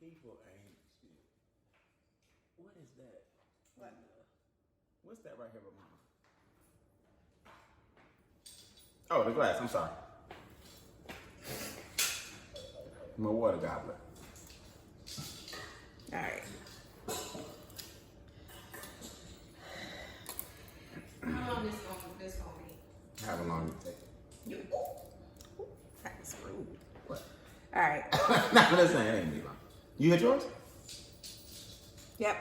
People ain't shit. What is that? What? What's that right here with Mama? Oh, the glass. I'm sorry. My water goblet. All right. How long this gonna be? However long you take. You. That's rude. What? All right. No, listen, it ain't me long. You hit yours? Yep.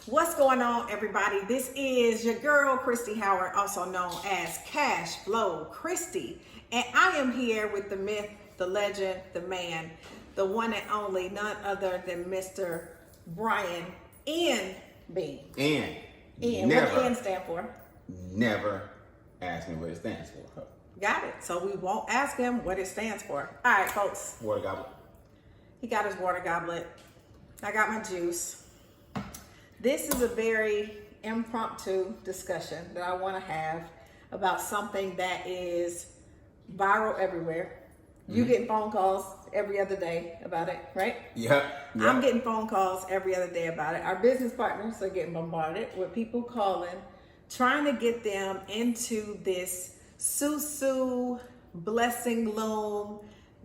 What's going on, everybody? This is your girl, Christy Howard, also known as Cash Flow Christy. And I am here with the myth, the legend, the man, the one and only, none other than Mr. Brian N.B. And What does N stand for? Never ask me what it stands for. Got it. So we won't ask him what it stands for. All right, folks. Water goblet. He got his water goblet. I got my juice. This is a very impromptu discussion that I want to have about something that is viral everywhere. You getting phone calls every other day about it, right? Yep. I'm getting phone calls every other day about it. Our business partners are getting bombarded with people calling, trying to get them into this Sou Sous blessing loom,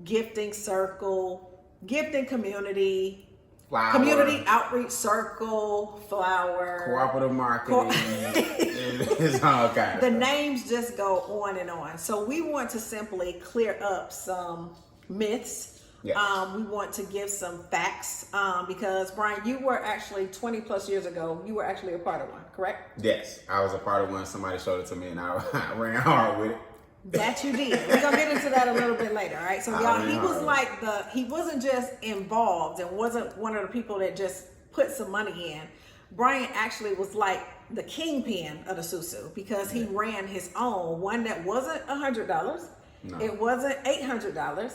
gifting circle, gifting community, Flower. community outreach circle, flower, Cooperative marketing. It's all kind of the stuff. names just go on and on. So we want to simply clear up some myths. Yeah. We want to give some facts because Brian, you were actually 20 plus years ago, you were actually a part of one, correct? Yes, I was a part of one. Somebody showed it to me and I ran hard with it. That you did. We're gonna get into that a little bit later, all right? So y'all, he was like he wasn't just involved and wasn't one of the people that just put some money in. Brian actually was like the kingpin of the Sou Sou because he ran his own one that wasn't $100. No. It wasn't $800.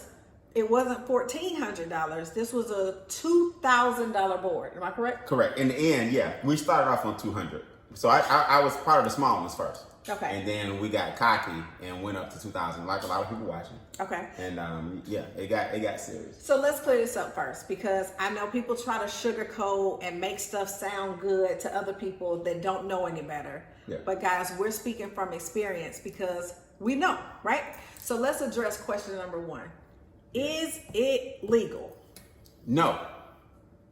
It wasn't $1,400. This was a $2,000 board. Am I correct? Correct. In the end, yeah, we started off on 200. So I was part of the small ones first. Okay. And then we got cocky and went up to 2,000, like a lot of people watching. Okay. And yeah, it got serious. So let's clear this up first because I know people try to sugarcoat and make stuff sound good to other people that don't know any better. Yeah. But guys, we're speaking from experience because we know, right? So let's address question number one. Is it legal? No,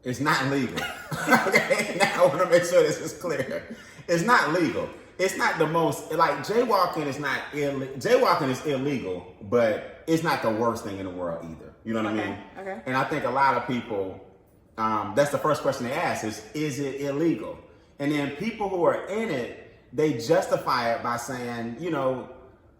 it's not legal. Okay, now I want to make sure this is clear. It's not legal. It's not the most, like, jaywalking is not illegal. Jaywalking is illegal, but it's not the worst thing in the world either. You know what I mean? Okay. And I think a lot of people, that's the first question they ask is it illegal? And then people who are in it, they justify it by saying, you know,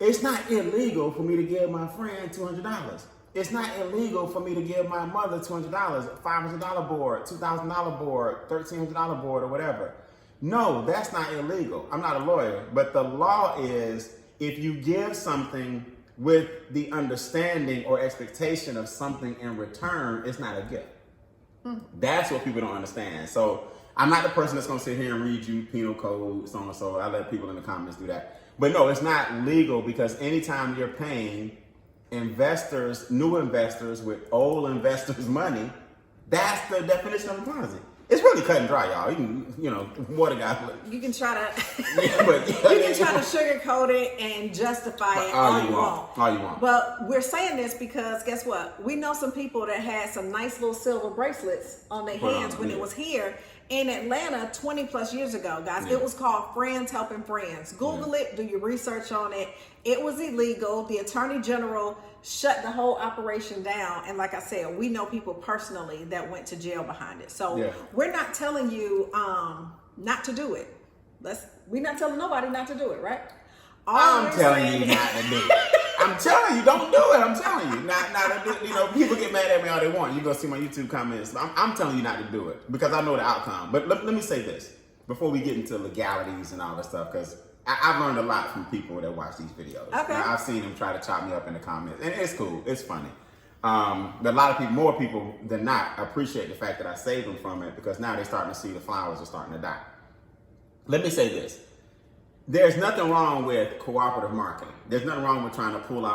it's not illegal for me to give my friend $200. It's not illegal for me to give my mother $200, $500 board, $2,000 board, $1,300 board, or whatever. No, that's not illegal. I'm not a lawyer, but the law is if you give something with the understanding or expectation of something in return, it's not a gift. That's what people don't understand. So I'm not the person that's going to sit here and read you penal code, so on and so. I let people in the comments do that. But no, it's not legal because anytime you're paying investors, new investors with old investors' money, that's the definition of a Ponzi. It's really cut and dry, y'all. You can, you know, water goblet. You can try to But, you can try to sugarcoat it and justify it all you want. All you want. But we're saying this because guess what? We know some people that had some nice little silver bracelets on their hands when it was here in Atlanta 20 plus years ago, guys. It was called Friends Helping Friends. Google it, do your research on it. It was illegal. The Attorney General shut the whole operation down. And like I said, we know people personally that went to jail behind it. So we're not telling you not to do it. We're not telling nobody not to do it, right? I'm telling you not to do it. I'm telling you, don't do it. I'm telling you, not to do it. You know, people get mad at me all they want. You go see my YouTube comments. I'm telling you not to do it because I know the outcome. But let me say this before we get into legalities and all that stuff, because I've learned a lot from people that watch these videos. Okay. Now, I've seen them try to chop me up in the comments, and it's cool. It's funny. But a lot of people, more people than not, appreciate the fact that I saved them from it because now they're starting to see the flowers are starting to die. Let me say this. There's nothing wrong with cooperative marketing. There's nothing wrong with trying to pool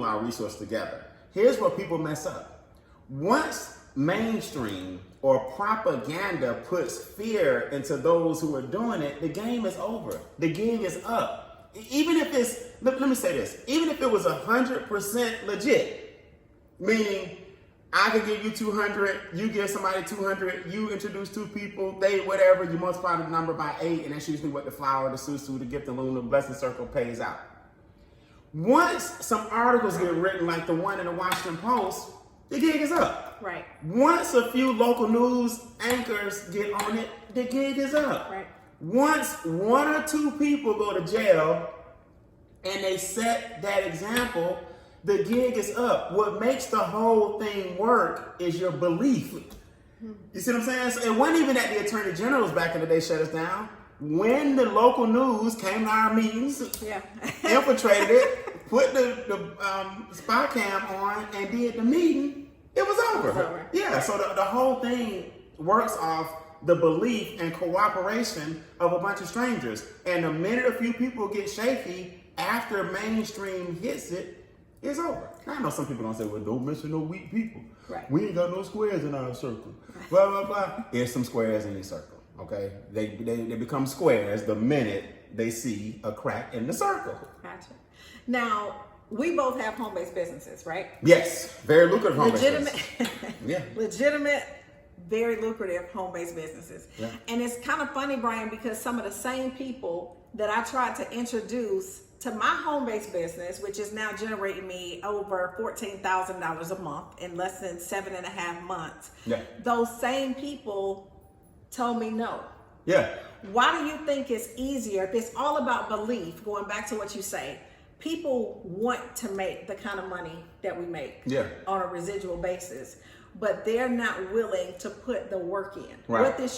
our resources together. Here's where people mess up. Once mainstream or propaganda puts fear into those who are doing it, the game is over. The gig is up. Even if it's, let me say this, even if it was 100% legit, meaning I could give you 200, you give somebody 200, you introduce two people, they whatever, you multiply the number by 8, and that's usually what the flower, the Sou Sou, the gift, the loom, the blessing circle pays out. Once some articles get written like the one in the Washington Post, the gig is up. Right. Once a few local news anchors get on it, the gig is up. Right. Once one or two people go to jail and they set that example, the gig is up. What makes the whole thing work is your belief. You see what I'm saying? So it wasn't even that the attorney generals back in the day shut us down. When the local news came to our meetings, infiltrated it, put the spy cam on, and did the meeting, it was over. Yeah, so the whole thing works off the belief and cooperation of a bunch of strangers. And the minute a few people get shaky after mainstream hits it, it's over. Now, I know some people don't say, well, don't mention no weak people. Right. We ain't got no squares in our circle. Blah, blah, blah. There's some squares in your circle, okay? They become squares the minute they see a crack in the circle. Gotcha. Now, we both have home-based businesses, right? Yes, very lucrative home-based businesses. Yeah. Legitimate, very lucrative home-based businesses. Yeah. And it's kind of funny, Brian, because some of the same people that I tried to introduce to my home-based business, which is now generating me over $14,000 a month in less than 7.5 months. Yeah. Those same people told me no. Yeah. Why do you think it's easier if it's all about belief? Going back to what you say, people want to make the kind of money that we make on a residual basis, but they're not willing to put the work in. Right. This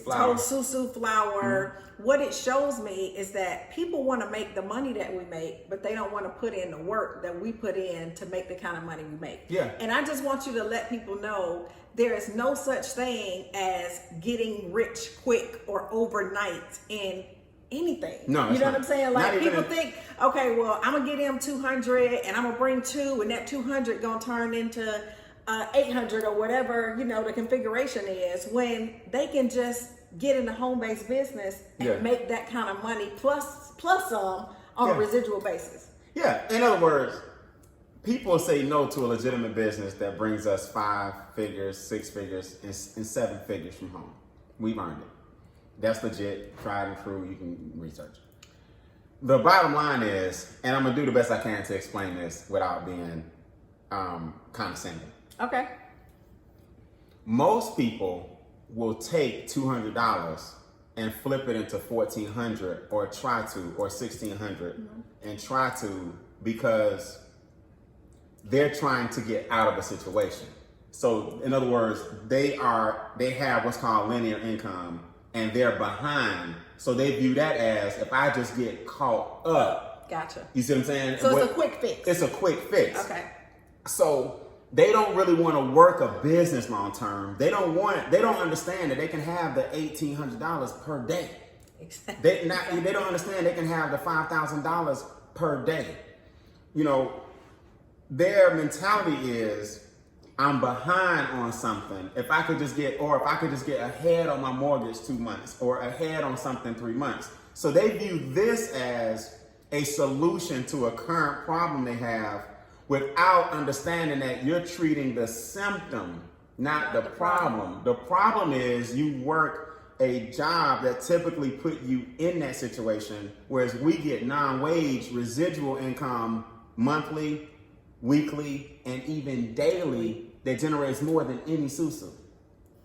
Sou Sou flower, what it shows me is that people want to make the money that we make, but they don't want to put in the work that we put in to make the kind of money we make. Yeah. And I just want you to let people know there is no such thing as getting rich quick or overnight in anything. No, you know what I'm saying? Like people even think, okay, well, I'm gonna get him 200 and I'm gonna bring 2 and that 200 gonna turn into 800 or whatever, you know, the configuration is, when they can just get in the home-based business and make that kind of money plus some on a residual basis. Yeah. In other words, people say no to a legitimate business that brings us 5 figures, 6 figures, and 7 figures from home. We've earned it. That's legit, tried and true. You can research. The bottom line is, and I'm gonna do the best I can to explain this without being condescending. Okay. Most people will take $200 and flip it into $1,400 or try to, or $1,600 and try to, because they're trying to get out of a situation. So in other words, they have what's called linear income and they're behind. So they view that as, if I just get caught up. Gotcha. You see what I'm saying? So it's a quick fix. It's a quick fix. Okay. So they don't really want to work a business long term. They don't understand that they can have the $1,800 per day. Exactly. They don't understand they can have the $5,000 per day. You know, their mentality is, I'm behind on something. If I could just get ahead on my mortgage 2 months or ahead on something 3 months. So they view this as a solution to a current problem they have, without understanding that you're treating the symptom, not the problem. The problem is you work a job that typically put you in that situation, whereas we get non-wage residual income monthly, weekly, and even daily that generates more than any Sou Sou.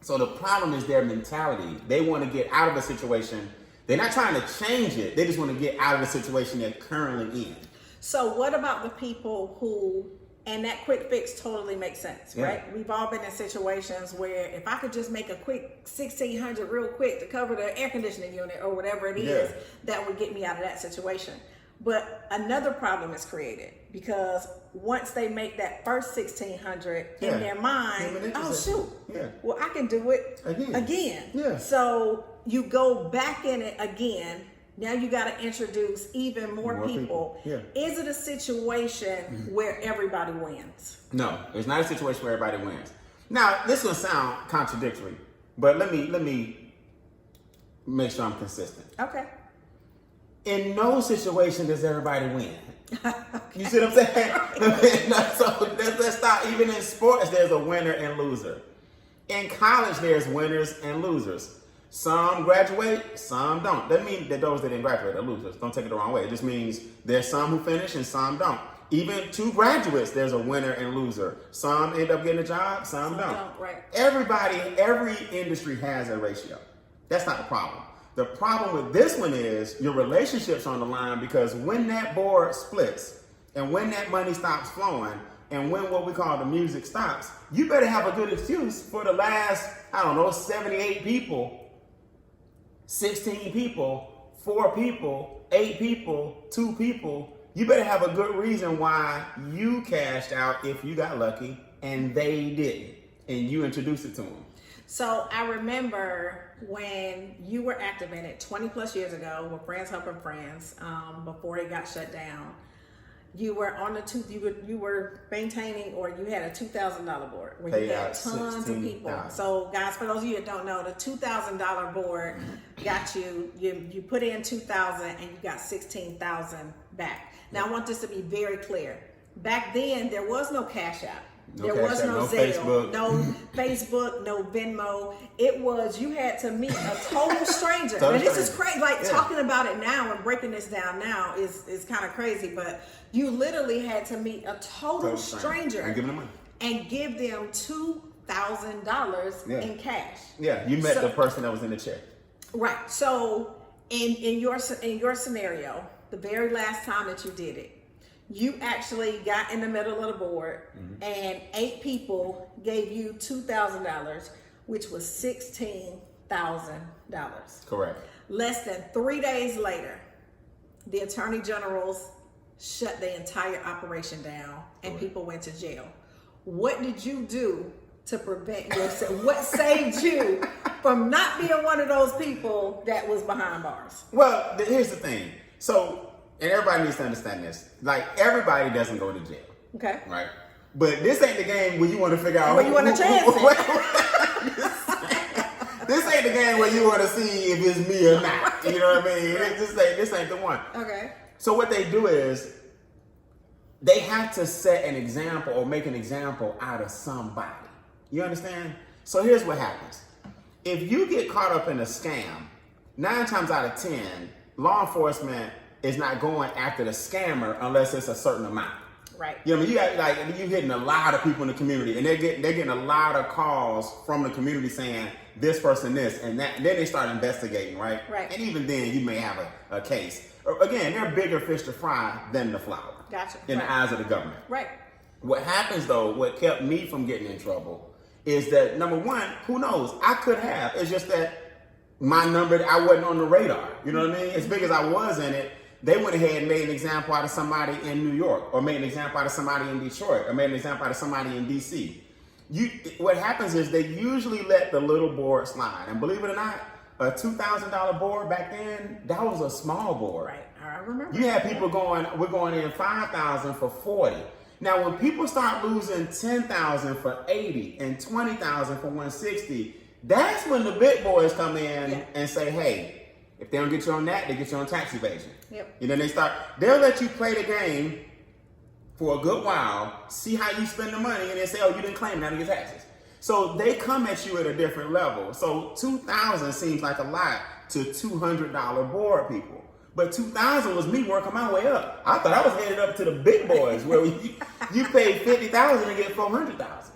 So the problem is their mentality. They want to get out of a situation. They're not trying to change it. They just want to get out of the situation they're currently in. So what about the people who, and that quick fix totally makes sense, right? We've all been in situations where if I could just make a quick $1,600 real quick to cover the air conditioning unit or whatever it is, that would get me out of that situation. But another problem is created because once they make that first $1,600 in their mind, oh shoot, well I can do it again. Yeah. So you go back in it again Now you got to introduce even more people. Yeah. Is it a situation where everybody wins? No, it's not a situation where everybody wins. Now, this will sound contradictory, but let me make sure I'm consistent. Okay. In no situation does everybody win. You see what I'm saying? So let's stop. Even in sports, there's a winner and loser. In college, there's winners and losers. Some graduate, some don't. That means that those that didn't graduate are losers. Don't take it the wrong way. It just means there's some who finish and some don't. Even two graduates, there's a winner and loser. Some end up getting a job, some don't. Right. Every industry has a ratio. That's not the problem. The problem with this one is your relationship's on the line, because when that board splits and when that money stops flowing and when what we call the music stops, you better have a good excuse for the last, 78 people, 16 people, 4 people, 8 people, 2 people. You better have a good reason why you cashed out if you got lucky and they didn't, and you introduced it to them. So I remember when you were active in it 20 plus years ago with Friends Helping Friends, before it got shut down. You were on you were maintaining, or you had a $2,000 board where you had tons of people. So guys, for those of you that don't know, the $2,000 board got you put in $2,000 and you got $16,000 back. Now I want this to be very clear. Back then there was no Cash App. There was no Zelle, no Facebook, no Venmo. It was, you had to meet a total stranger. And this is crazy. Talking about it now and breaking this down now is kind of crazy. But you literally had to meet a total stranger and give them money. And give them $2,000 in cash. Yeah, you met the person that was in the chair. Right. So in your scenario, the very last time that you did it, you actually got in the middle of the board, and 8 people gave you $2,000, which was $16,000. Correct. Less than 3 days later, the attorney generals shut the entire operation down, and people went to jail. What did you do to prevent yourself? What saved you from not being one of those people that was behind bars? Well, here's the thing. And everybody needs to understand this. Everybody doesn't go to jail. Okay. Right? But this ain't the game where you want to figure out... Where you want to chance it. This ain't the game where you want to see if it's me or not. You know what I mean? This ain't the one. Okay. So what they do is, they have to set an example or make an example out of somebody. You understand? So here's what happens. If you get caught up in a scam, 9 times out of 10, law enforcement is not going after the scammer unless it's a certain amount. Right. You know what I mean? You hitting a lot of people in the community, and they're getting a lot of calls from the community saying this person, this and that. And then they start investigating, right? Right. And even then, you may have a case. Again, they're bigger fish to fry than the flour. Gotcha. In the eyes of the government. Right. What happens though, what kept me from getting in trouble, is that number one, who knows? I could have. It's just that my number, I wasn't on the radar. You know what I mean? As big as I was in it, they went ahead and made an example out of somebody in New York, or made an example out of somebody in Detroit, or made an example out of somebody in DC. What happens is they usually let the little board slide. And believe it or not, a $2,000 board back then, that was a small board. Right, I remember. You had people we're going in 5,000 for 40. Now, when people start losing 10,000 for 80 and 20,000 for 160, that's when the big boys come in and say, hey, if they don't get you on that, they get you on tax evasion. Yep. And then they'll let you play the game for a good while, see how you spend the money, and then say, oh, you didn't claim that in your taxes. So they come at you at a different level. So 2,000 seems like a lot to $200 board people. But 2,000 was me working my way up. I thought I was headed up to the big boys where you pay 50,000 and get 400,000.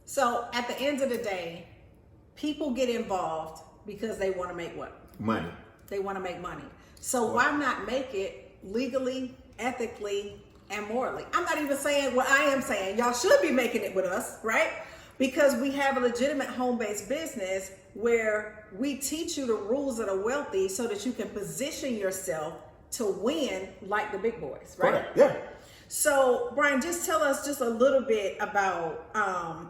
So at the end of the day, people get involved because they want to make what? Money. They want to make money. So why not make it legally, ethically, and morally? I'm not even saying what I am saying. Y'all should be making it with us, right? Because we have a legitimate home-based business where we teach you the rules of the wealthy so that you can position yourself to win like the big boys, right? Correct. Yeah. So, Brian, just tell us just a little bit about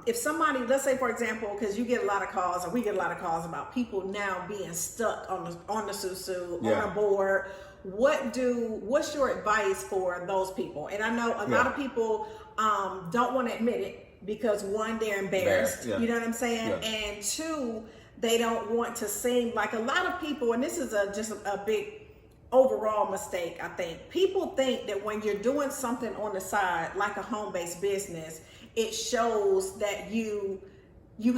if somebody, let's say, for example, because you get a lot of calls, or we get a lot of calls about people now being stuck on the Sou Sou, on a board. What's your advice for those people? And I know a lot of people don't want to admit it because one, they're embarrassed. You know what I'm saying? And two, they don't want to seem like a lot of people, and this is just a big overall mistake. I think people think that when you're doing something on the side like a home-based business, it shows that you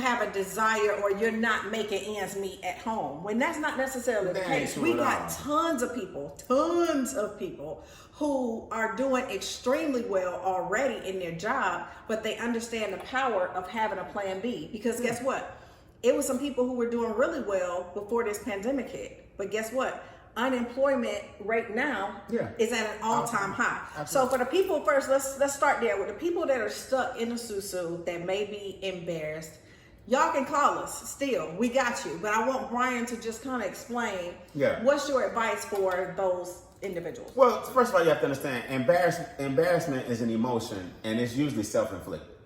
have a desire or you're not making ends meet at home, when that's not necessarily the case. We got tons of people who are doing extremely well already in their job, but they understand the power of having a plan B, because guess what, it was some people who were doing really well before this pandemic hit, but guess what, unemployment rate now is at an all-time high. So for the people first, let's start there with the people that are stuck in the Sou Sou that may be embarrassed. Y'all can call us still, we got you, but I want Brian to just kind of explain what's your advice for those individuals. Well, first of all, you have to understand embarrassment is an emotion, and it's usually self-inflicted.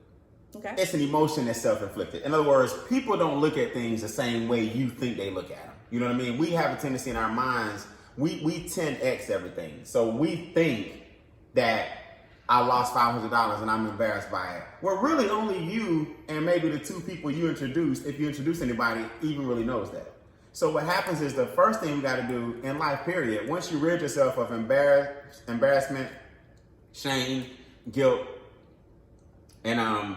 Okay. It's an emotion that's self-inflicted. In other words, people don't look at things the same way you think they look at them. You know what I mean? We have a tendency in our minds, we 10x everything. So we think that I lost $500 and I'm embarrassed by it. Well, really only you and maybe the two people you introduced, if you introduce anybody, even really knows that. So what happens is the first thing you got to do in life, period, once you rid yourself of embarrassment, shame, guilt, and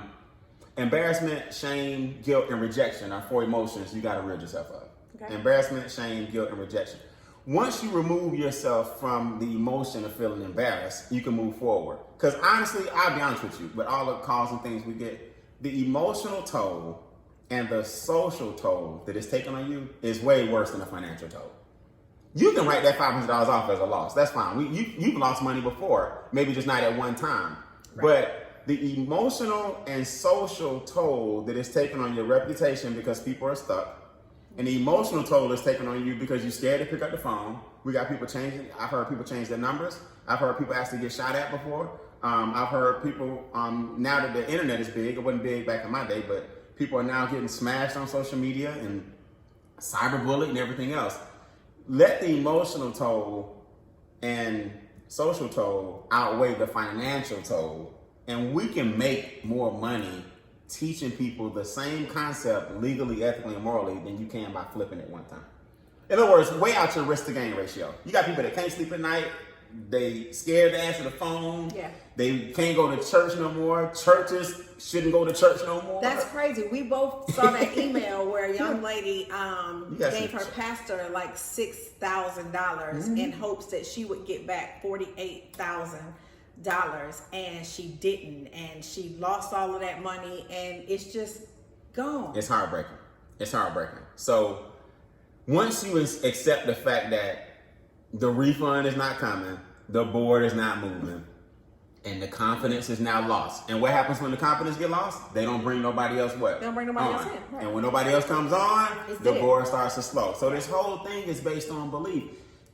embarrassment, shame, guilt, and rejection are 4 emotions you got to rid yourself of. Okay. Embarrassment, shame, guilt, and rejection. Once you remove yourself from the emotion of feeling embarrassed, you can move forward. Because honestly, I'll be honest with you, with all the calls and things we get, the emotional toll and the social toll that is taken on you is way worse than a financial toll. You can write that $500 off as a loss. That's fine. You've lost money before, maybe just not at one time. Right. But the emotional and social toll that is taken on your reputation because people are stuck, and the emotional toll is taken on you because you're scared to pick up the phone. We got people changing. I've heard people change their numbers. I've heard people actually get shot at before. I've heard people, now that the internet is big, it wasn't big back in my day, but people are now getting smashed on social media and cyberbullied and everything else. Let the emotional toll and social toll outweigh the financial toll, and we can make more money teaching people the same concept legally, ethically, and morally than you can by flipping it one time. In other words, weigh out your risk to gain ratio. You got people that can't sleep at night. They scared to answer the phone. Yeah. They can't go to church no more. Churches shouldn't go to church no more. That's crazy. We both saw that email where a young lady gave her pastor like $6,000 in hopes that she would get back $48,000. And she didn't, and she lost all of that money, and it's just gone. It's heartbreaking. It's heartbreaking. So once you accept the fact that the refund is not coming, the board is not moving, and the confidence is now lost. And what happens when the confidence get lost? They don't bring nobody else what? They don't bring nobody else in. Right. And when nobody else comes on, the board starts to slow. So this whole thing is based on belief.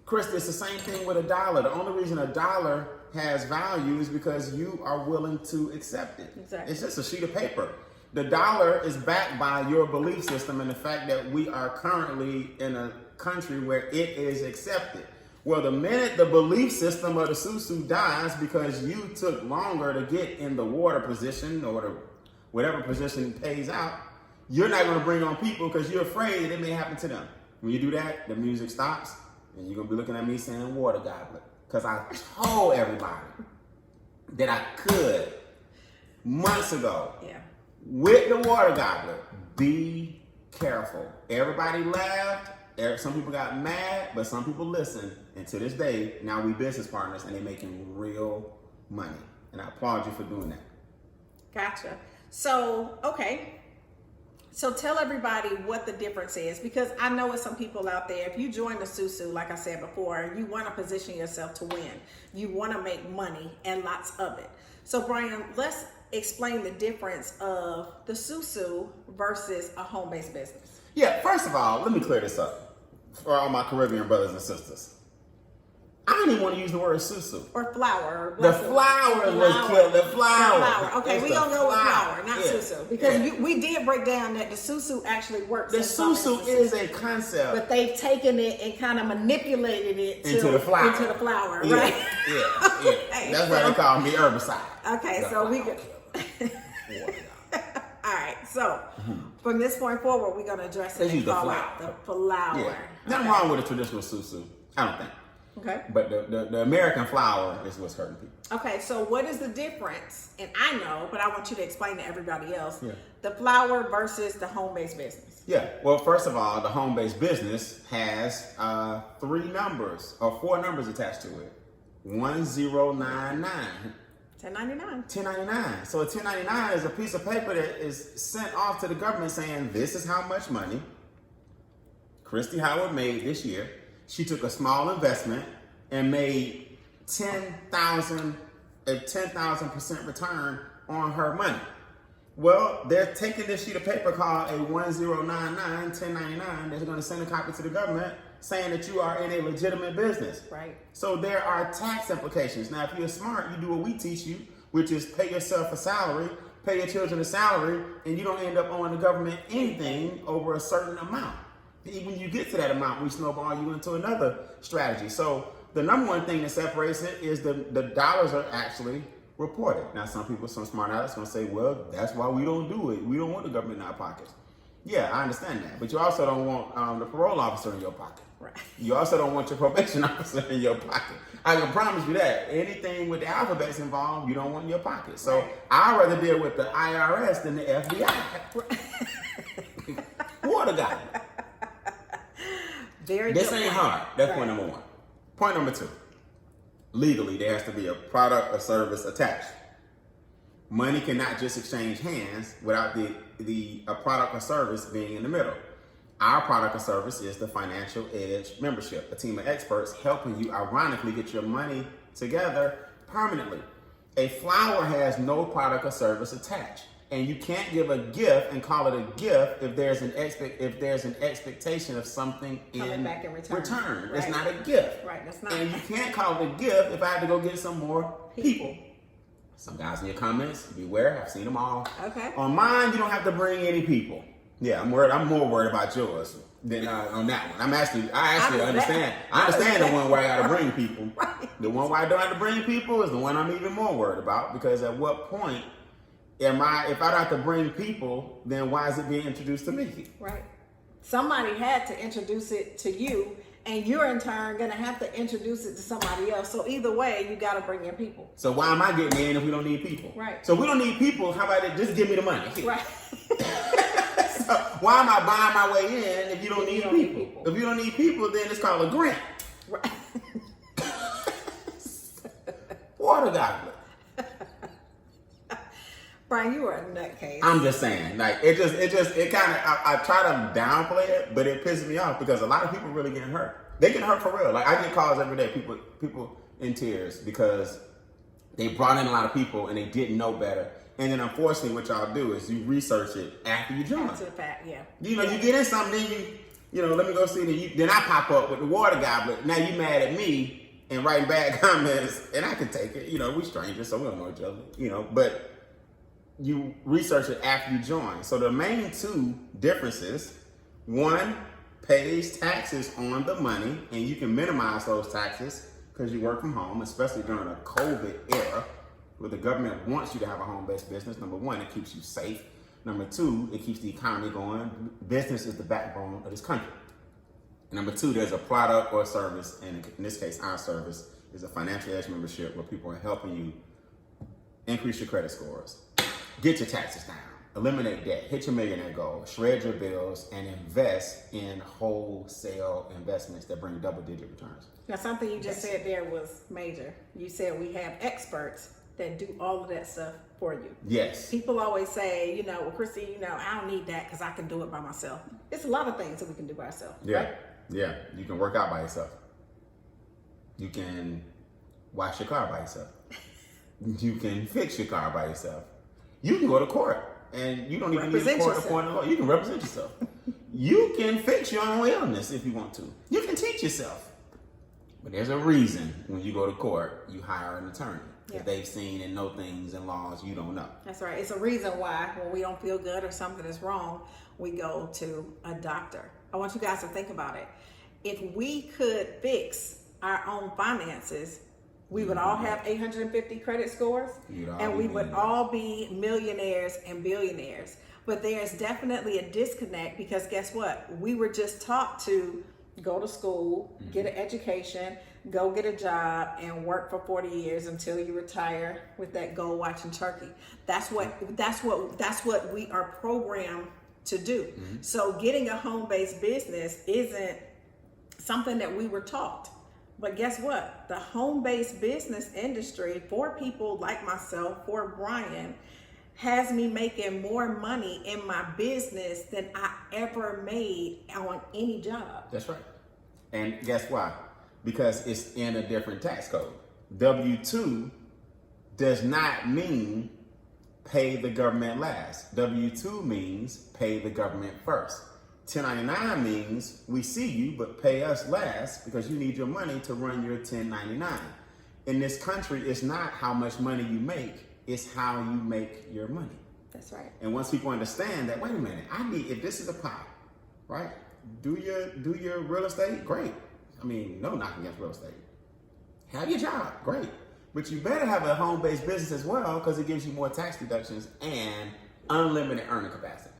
Chris, it's the same thing with a dollar. The only reason a dollar has value is because you are willing to accept it. Exactly. It's just a sheet of paper. The dollar is backed by your belief system and the fact that we are currently in a country where it is accepted. Well, the minute the belief system of the Sou Sou dies because you took longer to get in the water position or the whatever position pays out, you're not going to bring on people because you're afraid that it may happen to them. When you do that, the music stops and you're going to be looking at me saying water goblet. Because I told everybody that I could months ago with the water goblet. Be careful. Everybody laughed. Some people got mad, but some people listened. And to this day, now we business partners and they're making real money. And I applaud you for doing that. Gotcha. So, okay. So tell everybody what the difference is, because I know it's some people out there, if you join the Sou Sou, like I said before, you want to position yourself to win. You want to make money and lots of it. So Brian, let's explain the difference of the Sou Sou versus a home-based business. Yeah, first of all, let me clear this up for all my Caribbean brothers and sisters. I don't even want to use the word Sou Sou. Or flour. The flour was killed. The flour. Okay, we're going to go with flour, not yeah. Sou Sou. Because we did break down that the Sou Sou actually works. The Sou Sou is a concept. But they've taken it and kind of manipulated it into the flour. Into the flour, yeah. right? Yeah. Okay, that's why they call me herbicide. Okay, so we could. All right, so from this point forward, we're going to address it and call it the flour. Yeah. Nothing wrong with a traditional Sou Sou. I don't think. Okay. But the American flour is what's hurting people. Okay, so what is the difference? And I know, but I want you to explain to everybody else. Yeah. The flour versus the home-based business. Yeah. Well, first of all, the home-based business has 4 numbers attached to it. 1099. 1099. 1099. So a 1099 is a piece of paper that is sent off to the government saying, this is how much money Christy Howard made this year. She took a small investment and made a 10,000% return on her money. Well, they're taking this sheet of paper called a 1099. They're going to send a copy to the government saying that you are in a legitimate business. Right. So there are tax implications. Now, if you're smart, you do what we teach you, which is pay yourself a salary, pay your children a salary, and you don't end up owing the government anything over a certain amount. When you get to that amount, we snowball you into another strategy. So the number one thing that separates it is the dollars are actually reported. Now, some smart ass going to say, well, that's why we don't do it. We don't want the government in our pockets. Yeah, I understand that. But you also don't want the parole officer in your pocket. Right. You also don't want your probation officer in your pocket. I can promise you that. Anything with the alphabets involved, you don't want in your pocket. So right. I'd rather deal with the IRS than the FBI. Water got it. This ain't hard. That's point number 1. Point number 2. Legally, there has to be a product or service attached. Money cannot just exchange hands without a product or service being in the middle. Our product or service is the Financial Edge membership, a team of experts helping you, ironically, get your money together permanently. A flower has no product or service attached, and you can't give a gift and call it a gift if there's an expectation of something coming back in return. Right. It's not a gift. Right. That's not. And you can't call it a gift if I have to go get some more people. Some guys in your comments, beware. I've seen them all. Okay. On mine, you don't have to bring any people. Yeah, I'm more worried about yours than on that one. I actually understand. I understand the one where I got to bring people. Right. The one where I don't have to bring people is the one I'm even more worried about, because at what point if I don't have to bring people, then why is it being introduced to me? Right. Somebody had to introduce it to you, and you're in turn going to have to introduce it to somebody else. So either way, you got to bring in people. So why am I getting in if we don't need people? Right. So if we don't need people, how about it? Just give me the money. Right. So why am I buying my way in if you don't need people? If you don't need people, then it's called a grant. Right. Water goblet. Brian, you are a nutcase. I'm just saying, like, it kind of, I try to downplay it, but it pisses me off because a lot of people really getting hurt. They get hurt for real. Like, I get calls every day, people in tears because they brought in a lot of people and they didn't know better. And then unfortunately, what y'all do is you research it after you join. After the fact, yeah. You get in something, then let me go see it. Then I pop up with the water goblet. Now you mad at me and writing bad comments, and I can take it. We strangers, so we don't know each other. But you research it after you join. So the main 2 differences: 1 pays taxes on the money, and you can minimize those taxes because you work from home, especially during a COVID era where the government wants you to have a home-based business. Number 1, it keeps you safe. Number 2, it keeps the economy going. Business is the backbone of this country. Number 2, there's a product or service, and in this case, our service is a Financial Edge membership where people are helping you increase your credit scores, get your taxes down, eliminate debt, hit your millionaire goal, shred your bills, and invest in wholesale investments that bring double-digit returns. Now, something you just said there was major. You said we have experts that do all of that stuff for you. Yes. People always say, well, Christy, I don't need that because I can do it by myself. It's a lot of things that we can do by ourselves. Yeah. Right? Yeah. You can work out by yourself. You can wash your car by yourself. You can fix your car by yourself. You can go to court and you don't even need a court-appointed lawyer. You can represent yourself. You can fix your own illness if you want to. You can teach yourself. But there's a reason when you go to court, you hire an attorney. Yeah. If they've seen and know things and laws you don't know. That's right. It's a reason why when we don't feel good or something is wrong, we go to a doctor. I want you guys to think about it. If we could fix our own finances, we would all have 850 credit scores, and we would all be millionaires and billionaires. But there's definitely a disconnect because guess what? We were just taught to go to school, get an education, go get a job, and work for 40 years until you retire with that gold watch and turkey. That's what we are programmed to do. So getting a home-based business isn't something that we were taught. But guess what? The home-based business industry for people like myself, for Brian, has me making more money in my business than I ever made on any job. That's right. And guess why? Because it's in a different tax code. W-2 does not mean pay the government last. W-2 means pay the government first. 1099 means we see you, but pay us last because you need your money to run your 1099. In this country, it's not how much money you make, it's how you make your money. That's right. And once people understand that, wait a minute, if this is a pie, right? Do your real estate, great. I mean, no knocking against real estate. Have your job, great. But you better have a home-based business as well because it gives you more tax deductions and unlimited earning capacity.